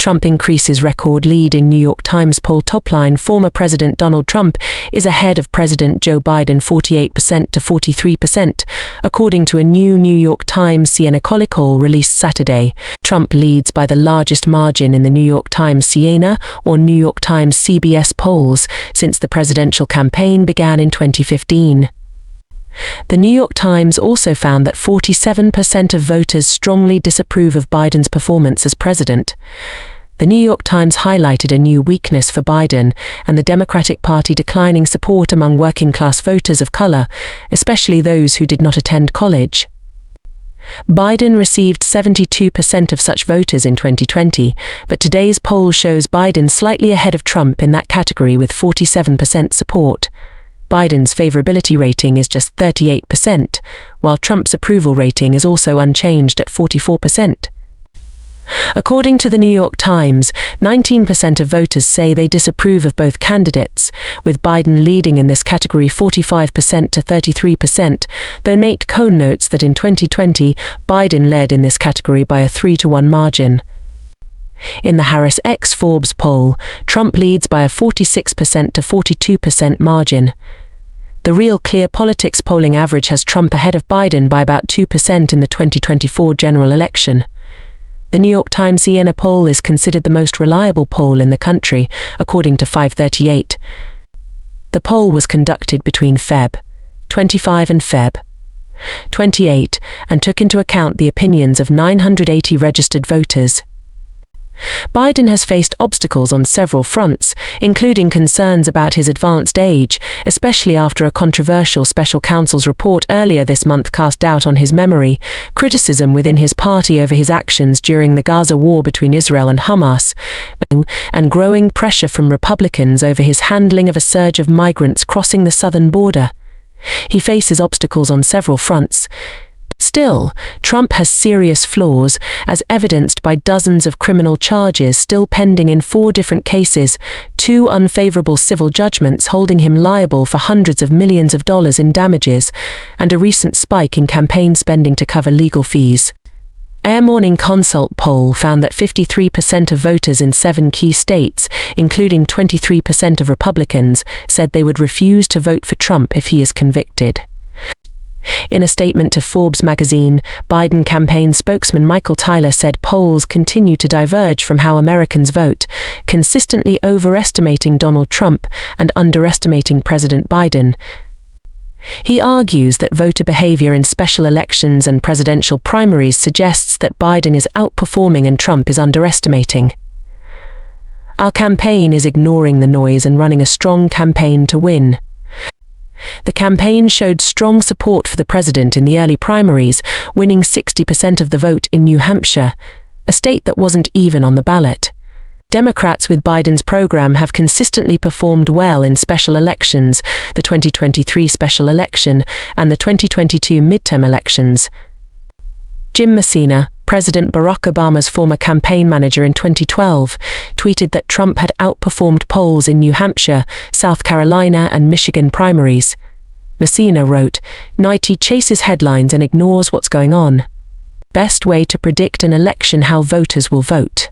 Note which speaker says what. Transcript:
Speaker 1: Trump increases record lead in New York Times poll TOPLINE. Former President Donald Trump is ahead of President Joe Biden 48% to 43%, according to a new New York Times Siena College poll released Saturday. Trump leads by the largest margin in the New York Times Siena or New York Times CBS polls since the presidential campaign began in 2015. The New York Times also found that 47% of voters strongly disapprove of Biden's performance as president. The New York Times highlighted a new weakness for Biden and the Democratic Party declining support among working-class voters of color, especially those who did not attend college. Biden received 72% of such voters in 2020, but today's poll shows Biden slightly ahead of Trump in that category with 47% support. Biden's favorability rating is just 38%, while Trump's approval rating is also unchanged at 44%. According to the New York Times, 19% of voters say they disapprove of both candidates, with Biden leading in this category 45% to 33%, though Nate Cohn notes that in 2020, Biden led in this category by a 3-to-1 margin. In the Harris x Forbes poll, Trump leads by a 46% to 42% margin. The Real Clear Politics polling average has Trump ahead of Biden by about 2% in the 2024 general election. The New York Times Siena poll is considered the most reliable poll in the country, according to 538. The poll was conducted between Feb. 25 and Feb. 28 and took into account the opinions of 980 registered voters. Biden has faced obstacles on several fronts, including concerns about his advanced age, especially after a controversial special counsel's report earlier this month cast doubt on his memory, criticism within his party over his actions during the Gaza war between Israel and Hamas, and growing pressure from Republicans over his handling of a surge of migrants crossing the southern border. He faces obstacles on several fronts. Still, Trump has serious flaws, as evidenced by dozens of criminal charges still pending in 4 different cases, 2 unfavorable civil judgments holding him liable for hundreds of millions of dollars in damages, and a recent spike in campaign spending to cover legal fees. A Morning Consult poll found that 53% of voters in 7 key states, including 23% of Republicans, said they would refuse to vote for Trump if he is convicted. In a statement to Forbes magazine, Biden campaign spokesman Michael Tyler said polls continue to diverge from how Americans vote, consistently overestimating Donald Trump and underestimating President Biden. He argues that voter behavior in special elections and presidential primaries suggests that Biden is outperforming and Trump is underestimating. Our campaign is ignoring the noise and running a strong campaign to win. The campaign showed strong support for the president in the early primaries, winning 60% of the vote in New Hampshire, a state that wasn't even on the ballot. Democrats with Biden's program have consistently performed well in special elections, the 2023 special election and the 2022 midterm elections. Jim Messina, President Barack Obama's former campaign manager in 2012, tweeted that Trump had outperformed polls in New Hampshire, South Carolina, and Michigan primaries. Messina wrote, "Nighty chases headlines and ignores what's going on. Best way to predict an election: how voters will vote."